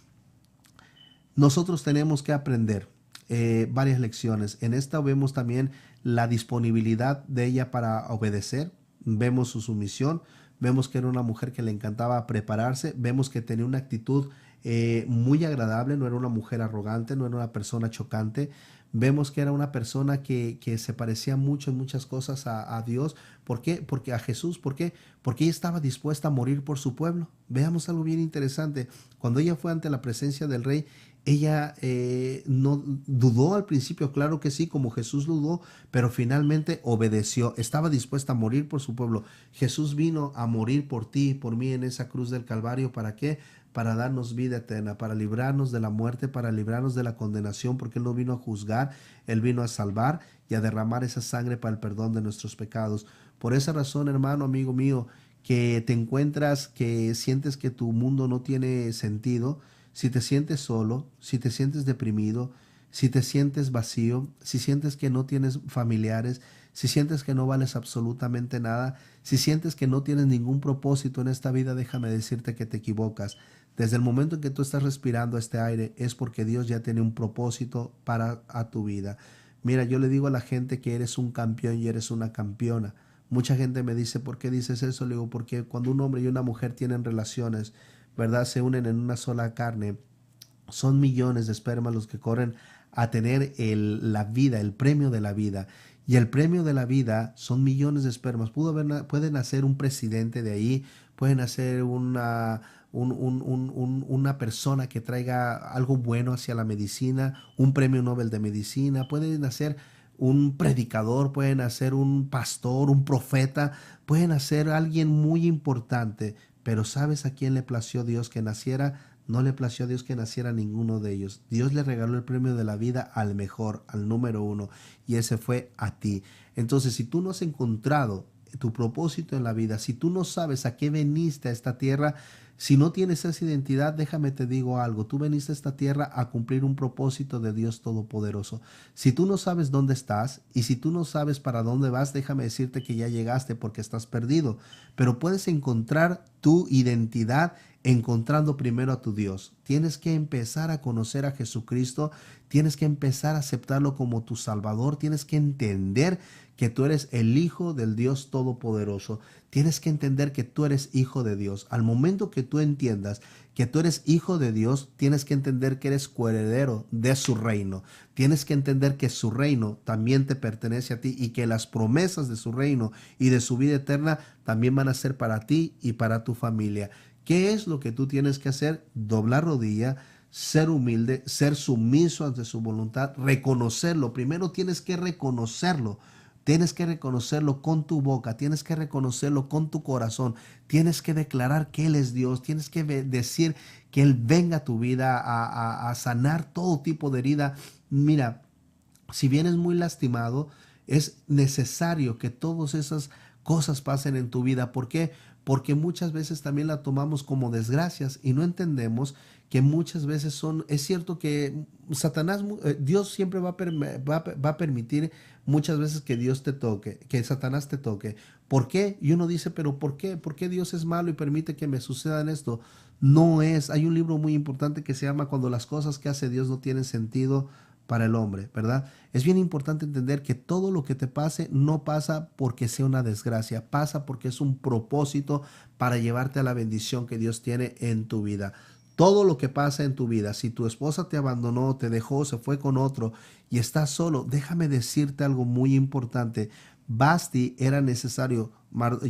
nosotros tenemos que aprender varias lecciones. En esta vemos también la disponibilidad de ella para obedecer, vemos su sumisión, vemos que era una mujer que le encantaba prepararse, vemos que tenía una actitud muy agradable, no era una mujer arrogante, no era una persona chocante. Vemos que era una persona que se parecía mucho en muchas cosas a Dios. ¿Por qué? Porque a Jesús. ¿Por qué? Porque ella estaba dispuesta a morir por su pueblo. Veamos algo bien interesante. Cuando ella fue ante la presencia del rey, ella no dudó al principio, claro que sí, como Jesús dudó, pero finalmente obedeció. Estaba dispuesta a morir por su pueblo. Jesús vino a morir por ti y por mí en esa cruz del Calvario. ¿Para qué? Para darnos vida eterna, para librarnos de la muerte, para librarnos de la condenación, porque Él no vino a juzgar, Él vino a salvar y a derramar esa sangre para el perdón de nuestros pecados. Por esa razón, hermano, amigo mío, que te encuentras, que sientes que tu mundo no tiene sentido, si te sientes solo, si te sientes deprimido, si te sientes vacío, si sientes que no tienes familiares, si sientes que no vales absolutamente nada, si sientes que no tienes ningún propósito en esta vida, déjame decirte que te equivocas. Desde el momento en que tú estás respirando este aire es porque Dios ya tiene un propósito para tu vida. Mira, yo le digo a la gente que eres un campeón y eres una campeona. Mucha gente me dice, ¿por qué dices eso? Le digo, porque cuando un hombre y una mujer tienen relaciones, ¿verdad? Se unen en una sola carne. Son millones de espermas los que corren a tener la vida, el premio de la vida. Y el premio de la vida son millones de espermas. Puede nacer un presidente de ahí, puede nacer una persona que traiga algo bueno hacia la medicina, un premio Nobel de medicina, puede nacer un predicador, puede nacer un pastor, un profeta, puede nacer alguien muy importante, pero ¿sabes a quién le plació Dios que naciera? No le plació a Dios que naciera ninguno de ellos. Dios le regaló el premio de la vida al mejor, al número uno, y ese fue a ti. Entonces, si tú no has encontrado tu propósito en la vida, si tú no sabes a qué veniste a esta tierra, si no tienes esa identidad, déjame te digo algo, tú veniste a esta tierra a cumplir un propósito de Dios Todopoderoso. Si tú no sabes dónde estás y si tú no sabes para dónde vas, déjame decirte que ya llegaste porque estás perdido, pero puedes encontrar tu identidad encontrando primero a tu Dios. Tienes que empezar a conocer a Jesucristo, tienes que empezar a aceptarlo como tu Salvador, tienes que entender que tú eres el Hijo del Dios Todopoderoso. Tienes que entender que tú eres hijo de Dios. Al momento que tú entiendas que tú eres hijo de Dios, tienes que entender que eres coheredero de su reino. Tienes que entender que su reino también te pertenece a ti y que las promesas de su reino y de su vida eterna también van a ser para ti y para tu familia. ¿Qué es lo que tú tienes que hacer? Doblar rodilla, ser humilde, ser sumiso ante su voluntad, reconocerlo. Primero tienes que reconocerlo. Tienes que reconocerlo con tu boca, tienes que reconocerlo con tu corazón, tienes que declarar que Él es Dios, tienes que decir que Él venga a tu vida a sanar todo tipo de herida. Mira, si vienes muy lastimado, es necesario que todas esas cosas pasen en tu vida. ¿Por qué? Porque muchas veces también la tomamos como desgracias y no entendemos que muchas veces es cierto que Satanás, Dios siempre va a permitir muchas veces que Dios te toque, que Satanás te toque. ¿Por qué? Y uno dice, pero ¿por qué? ¿Por qué Dios es malo y permite que me sucedan esto? Hay un libro muy importante que se llama Cuando las cosas que hace Dios no tienen sentido para el hombre, ¿verdad? Es bien importante entender que todo lo que te pase no pasa porque sea una desgracia, pasa porque es un propósito para llevarte a la bendición que Dios tiene en tu vida. Todo lo que pasa en tu vida, si tu esposa te abandonó, te dejó, se fue con otro y estás solo, déjame decirte algo muy importante. Vasti era necesario,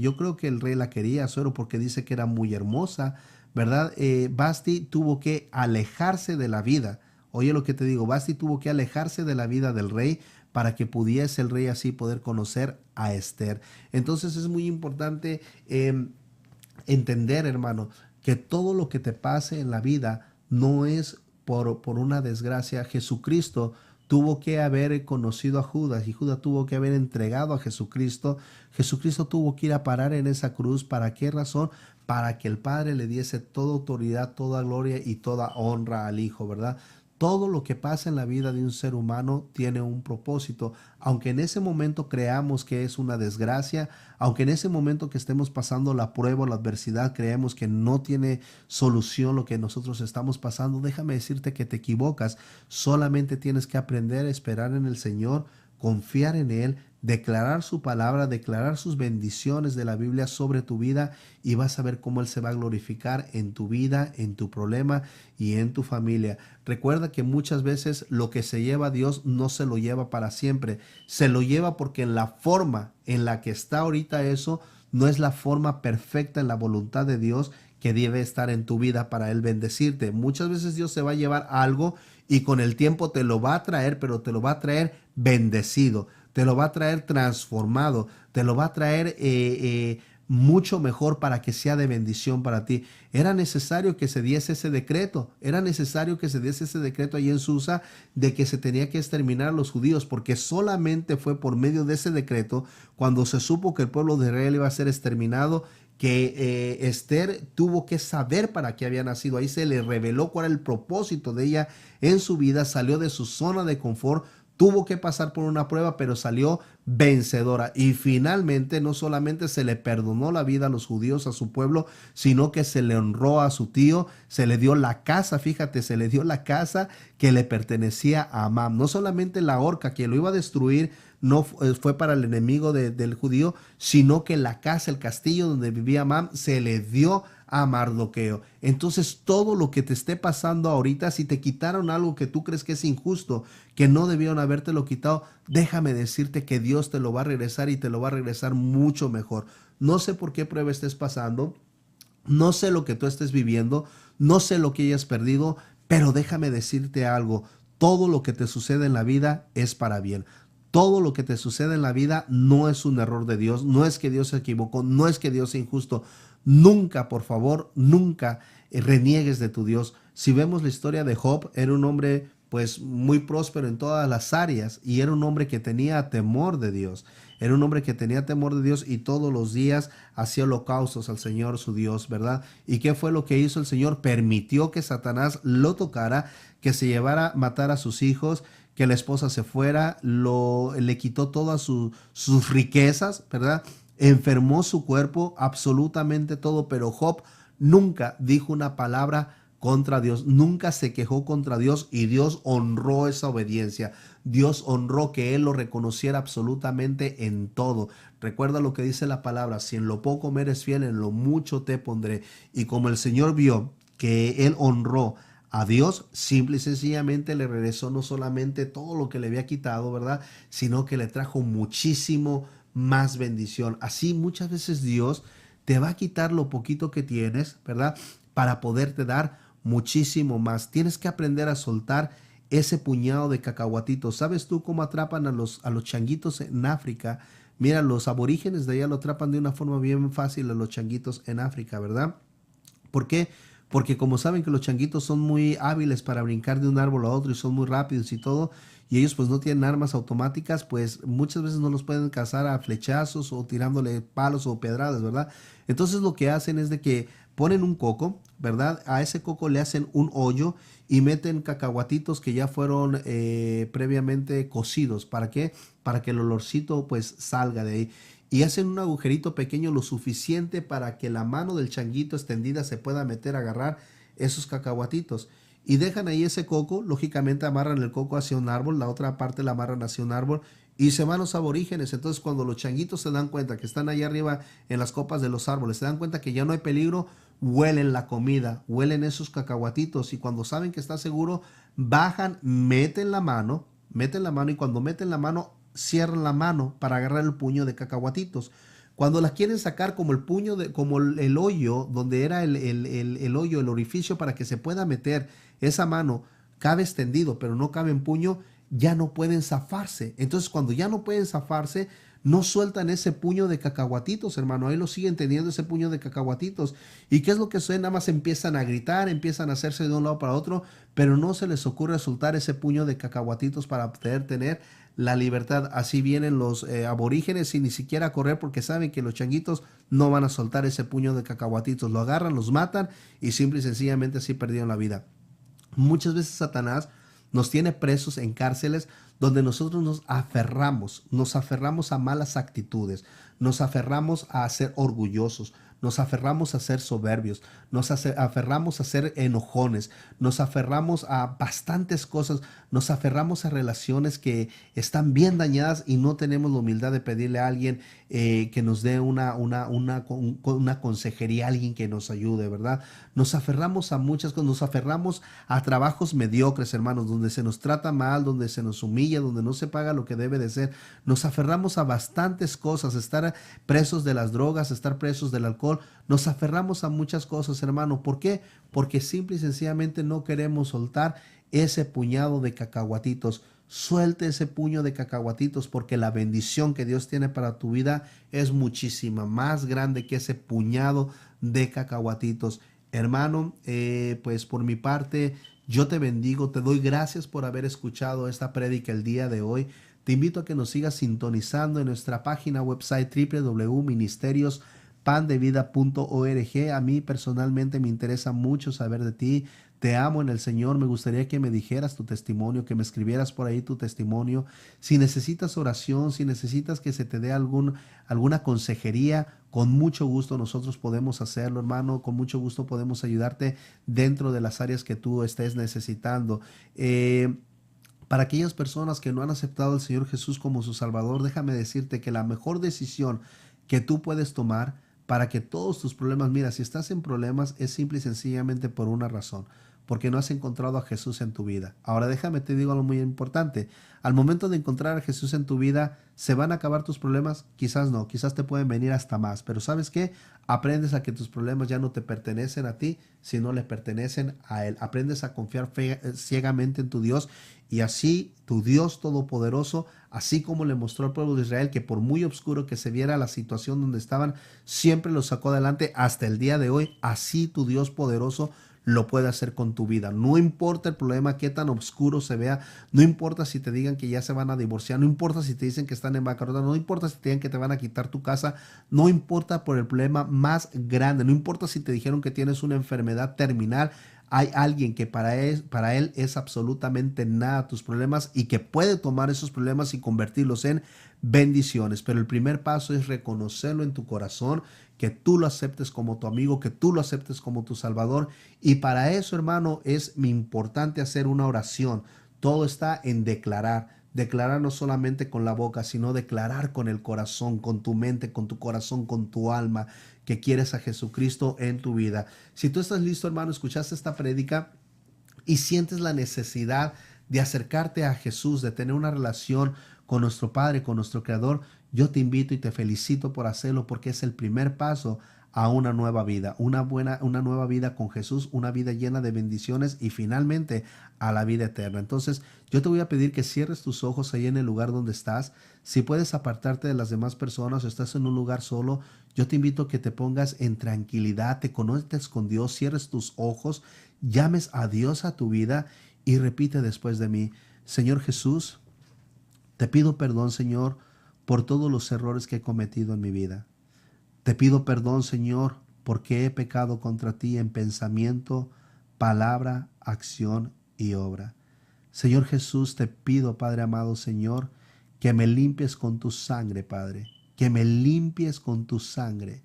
yo creo que el rey la quería solo porque dice que era muy hermosa, ¿verdad? Vasti tuvo que alejarse de la vida. Oye lo que te digo, Vasti tuvo que alejarse de la vida del rey para que pudiese el rey así poder conocer a Esther. Entonces es muy importante entender, hermano, que todo lo que te pase en la vida no es por una desgracia. Jesucristo tuvo que haber conocido a Judas y Judas tuvo que haber entregado a Jesucristo. Jesucristo tuvo que ir a parar en esa cruz. ¿Para qué razón? Para que el Padre le diese toda autoridad, toda gloria y toda honra al Hijo, ¿verdad? Todo lo que pasa en la vida de un ser humano tiene un propósito, aunque en ese momento creamos que es una desgracia, aunque en ese momento que estemos pasando la prueba o la adversidad creemos que no tiene solución lo que nosotros estamos pasando, déjame decirte que te equivocas. Solamente tienes que aprender a esperar en el Señor, confiar en Él, declarar su palabra, declarar sus bendiciones de la Biblia sobre tu vida y vas a ver cómo Él se va a glorificar en tu vida, en tu problema y en tu familia. Recuerda que muchas veces lo que se lleva a Dios no se lo lleva para siempre, se lo lleva porque en la forma en la que está ahorita eso no es la forma perfecta en la voluntad de Dios que debe estar en tu vida para Él bendecirte. Muchas veces Dios se va a llevar algo y con el tiempo te lo va a traer, pero te lo va a traer bendecido. Te lo va a traer transformado, te lo va a traer mucho mejor para que sea de bendición para ti. Era necesario que se diese ese decreto, ahí en Susa de que se tenía que exterminar a los judíos, porque solamente fue por medio de ese decreto, cuando se supo que el pueblo de Israel iba a ser exterminado, que Esther tuvo que saber para qué había nacido. Ahí se le reveló cuál era el propósito de ella en su vida, salió de su zona de confort, tuvo que pasar por una prueba, pero salió vencedora. Y finalmente no solamente se le perdonó la vida a los judíos, a su pueblo, sino que se le honró a su tío, se le dio la casa, fíjate, se le dio la casa que le pertenecía a Amán. No solamente la horca que lo iba a destruir, no fue para el enemigo del judío, sino que la casa, el castillo donde vivía Amán, se le dio a Mardoqueo. Entonces todo lo que te esté pasando ahorita, si te quitaron algo que tú crees que es injusto, que no debieron habértelo quitado, déjame decirte que Dios te lo va a regresar y te lo va a regresar mucho mejor. No sé por qué prueba estés pasando, no sé lo que tú estés viviendo, no sé lo que hayas perdido, pero déjame decirte algo, todo lo que te sucede en la vida es para bien. Todo lo que te sucede en la vida no es un error de Dios, no es que Dios se equivocó, no es que Dios sea injusto. Nunca, por favor, nunca reniegues de tu Dios. Si vemos la historia de Job, era un hombre pues muy próspero en todas las áreas y era un hombre que tenía temor de Dios. Era un hombre que tenía temor de Dios y todos los días hacía holocaustos al Señor su Dios, ¿verdad? ¿Y qué fue lo que hizo el Señor? Permitió que Satanás lo tocara, que se llevara a matar a sus hijos, que la esposa se fuera, le quitó todas sus riquezas, ¿verdad? Enfermó su cuerpo, absolutamente todo, pero Job nunca dijo una palabra contra Dios, nunca se quejó contra Dios y Dios honró esa obediencia. Dios honró que él lo reconociera absolutamente en todo. Recuerda lo que dice la palabra, si en lo poco me eres fiel, en lo mucho te pondré. Y como el Señor vio que él honró a Dios, simple y sencillamente le regresó no solamente todo lo que le había quitado, ¿verdad? Sino que le trajo muchísimo más bendición. Así muchas veces Dios te va a quitar lo poquito que tienes, ¿verdad? Para poderte dar muchísimo más. Tienes que aprender a soltar ese puñado de cacahuatitos. ¿Sabes tú cómo atrapan a los changuitos en África? Mira, los aborígenes de allá lo atrapan de una forma bien fácil a los changuitos en África, ¿verdad? ¿Por qué? Porque como saben que los changuitos son muy hábiles para brincar de un árbol a otro y son muy rápidos y todo, y ellos pues no tienen armas automáticas, pues muchas veces no los pueden cazar a flechazos o tirándole palos o pedradas, ¿verdad? Entonces lo que hacen es de que ponen un coco, ¿verdad? A ese coco le hacen un hoyo y meten cacahuatitos que ya fueron previamente cocidos. ¿Para qué? Para que el olorcito pues salga de ahí. Y hacen un agujerito pequeño lo suficiente para que la mano del changuito extendida se pueda meter a agarrar esos cacahuatitos. Y dejan ahí ese coco, lógicamente amarran el coco hacia un árbol, la otra parte la amarran hacia un árbol y se van los aborígenes. Entonces cuando los changuitos se dan cuenta que están allá arriba en las copas de los árboles, se dan cuenta que ya no hay peligro, huelen la comida, huelen esos cacahuatitos y cuando saben que está seguro, bajan, meten la mano y cuando meten la mano, cierran la mano para agarrar el puño de cacahuatitos. Cuando las quieren sacar como el puño, como el hoyo, donde era el hoyo, el orificio para que se pueda meter esa mano, cabe extendido, pero no cabe en puño, ya no pueden zafarse. Entonces cuando ya no pueden zafarse, no sueltan ese puño de cacahuatitos, hermano. Ahí lo siguen teniendo ese puño de cacahuatitos. ¿Y qué es lo que sucede? Nada más empiezan a gritar, empiezan a hacerse de un lado para otro, pero no se les ocurre soltar ese puño de cacahuatitos para poder tener la libertad. Así vienen los aborígenes sin ni siquiera correr porque saben que los changuitos no van a soltar ese puño de cacahuatitos. Lo agarran, los matan y simple y sencillamente así perdieron la vida. Muchas veces Satanás nos tiene presos en cárceles donde nosotros nos aferramos a malas actitudes, nos aferramos a ser orgullosos, nos aferramos a ser soberbios, nos aferramos a ser enojones, nos aferramos a bastantes cosas, nos aferramos a relaciones que están bien dañadas y no tenemos la humildad de pedirle a alguien que nos dé una consejería, alguien que nos ayude, ¿verdad? Nos aferramos a muchas cosas, nos aferramos a trabajos mediocres, hermanos, donde se nos trata mal, donde se nos humilla, donde no se paga lo que debe de ser. Nos aferramos a bastantes cosas, estar presos de las drogas, estar presos del alcohol. Nos aferramos a muchas cosas, hermano. ¿Por qué? Porque simple y sencillamente no queremos soltar ese puñado de cacahuatitos. Suelte ese puño de cacahuatitos porque la bendición que Dios tiene para tu vida es muchísima más grande que ese puñado de cacahuatitos. Hermano, pues por mi parte, yo te bendigo, te doy gracias por haber escuchado esta prédica el día de hoy. Te invito a que nos sigas sintonizando en nuestra página website www.ministerios.pandevida.org. A mí personalmente me interesa mucho saber de ti. Te amo en el Señor. Me gustaría que me dijeras tu testimonio, que me escribieras por ahí tu testimonio. Si necesitas oración, si necesitas que se te dé alguna consejería, con mucho gusto nosotros podemos hacerlo, hermano. Con mucho gusto podemos ayudarte dentro de las áreas que tú estés necesitando. Para aquellas personas que no han aceptado al Señor Jesús como su Salvador, déjame decirte que la mejor decisión que tú puedes tomar para que todos tus problemas, mira, si estás en problemas es simple y sencillamente por una razón, porque no has encontrado a Jesús en tu vida. Ahora déjame te digo algo muy importante. Al momento de encontrar a Jesús en tu vida, ¿se van a acabar tus problemas? Quizás no, quizás te pueden venir hasta más, pero ¿sabes qué? Aprendes a que tus problemas ya no te pertenecen a ti, sino le pertenecen a Él. Aprendes a confiar ciegamente en tu Dios y así tu Dios Todopoderoso, así como le mostró al pueblo de Israel que por muy oscuro que se viera la situación donde estaban, siempre los sacó adelante hasta el día de hoy. Así tu Dios poderoso lo puede hacer con tu vida. No importa el problema, qué tan oscuro se vea, no importa si te digan que ya se van a divorciar, no importa si te dicen que están en bancarrota, no importa si te digan que te van a quitar tu casa, no importa por el problema más grande, no importa si te dijeron que tienes una enfermedad terminal. hay alguien que para él es absolutamente nada tus problemas y que puede tomar esos problemas y convertirlos en bendiciones. Pero el primer paso es reconocerlo en tu corazón, que tú lo aceptes como tu amigo, que tú lo aceptes como tu Salvador. Y para eso, hermano, es muy importante hacer una oración. Todo está en declarar. Declarar no solamente con la boca, sino declarar con el corazón, con tu mente, con tu corazón, con tu alma, que quieres a Jesucristo en tu vida. Si tú estás listo, hermano, escuchaste esta prédica y sientes la necesidad de acercarte a Jesús, de tener una relación con nuestro Padre, con nuestro Creador, yo te invito y te felicito por hacerlo, porque es el primer paso a una nueva vida, una nueva vida con Jesús, una vida llena de bendiciones y finalmente a la vida eterna. Entonces, yo te voy a pedir que cierres tus ojos ahí en el lugar donde estás. Si puedes apartarte de las demás personas o estás en un lugar solo, yo te invito a que te pongas en tranquilidad, te conectes con Dios, cierres tus ojos, llames a Dios a tu vida y repite después de mí: Señor Jesús, te pido perdón, Señor, por todos los errores que he cometido en mi vida. Te pido perdón, Señor, porque he pecado contra ti en pensamiento, palabra, acción y obra. Señor Jesús, te pido, Padre amado, Señor, que me limpies con tu sangre, Padre, que me limpies con tu sangre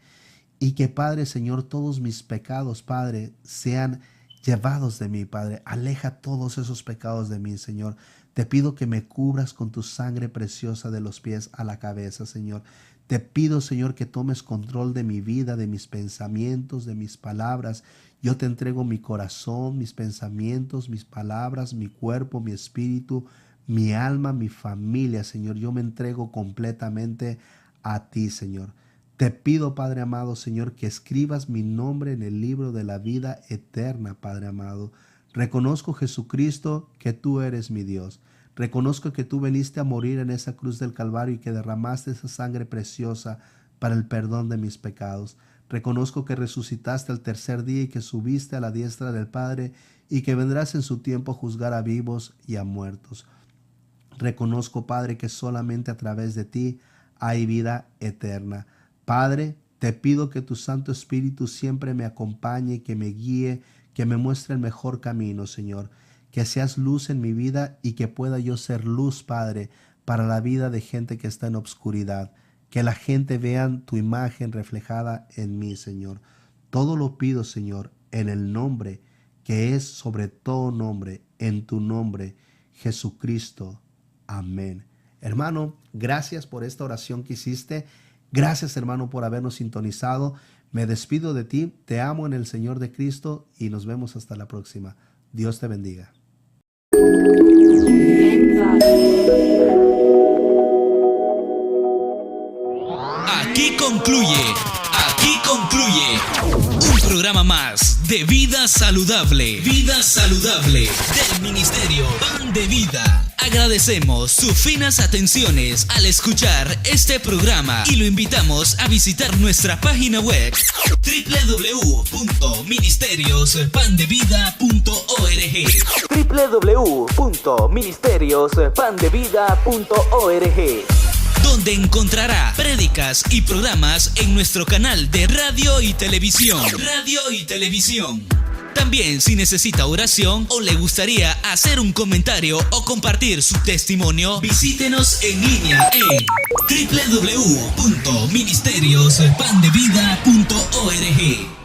y que, Padre, Señor, todos mis pecados, Padre, sean llevados de mí, Padre. Aleja todos esos pecados de mí, Señor. Te pido que me cubras con tu sangre preciosa de los pies a la cabeza, Señor. Te pido, Señor, que tomes control de mi vida, de mis pensamientos, de mis palabras. Yo te entrego mi corazón, mis pensamientos, mis palabras, mi cuerpo, mi espíritu, mi alma, mi familia, Señor. Yo me entrego completamente a ti, Señor. Te pido, Padre amado, Señor, que escribas mi nombre en el libro de la vida eterna, Padre amado. Reconozco, Jesucristo, que tú eres mi Dios. Reconozco que tú viniste a morir en esa cruz del Calvario y que derramaste esa sangre preciosa para el perdón de mis pecados. Reconozco que resucitaste al tercer día y que subiste a la diestra del Padre y que vendrás en su tiempo a juzgar a vivos y a muertos. Reconozco, Padre, que solamente a través de ti hay vida eterna. Padre, te pido que tu Santo Espíritu siempre me acompañe, que me guíe, que me muestre el mejor camino, Señor. Que seas luz en mi vida y que pueda yo ser luz, Padre, para la vida de gente que está en obscuridad. Que la gente vea tu imagen reflejada en mí, Señor. Todo lo pido, Señor, en el nombre que es sobre todo nombre, en tu nombre, Jesucristo. Amén. Hermano, gracias por esta oración que hiciste. Gracias, hermano, por habernos sintonizado. Me despido de ti. Te amo en el Señor de Cristo y nos vemos hasta la próxima. Dios te bendiga. Aquí concluye un programa más de Vida Saludable del Ministerio Pan de Vida. Agradecemos sus finas atenciones al escuchar este programa y lo invitamos a visitar nuestra página web www.ministeriospandevida.org, donde encontrará prédicas y programas en nuestro canal de radio y televisión. También, si necesita oración o le gustaría hacer un comentario o compartir su testimonio, visítenos en línea en www.ministeriospandevida.org.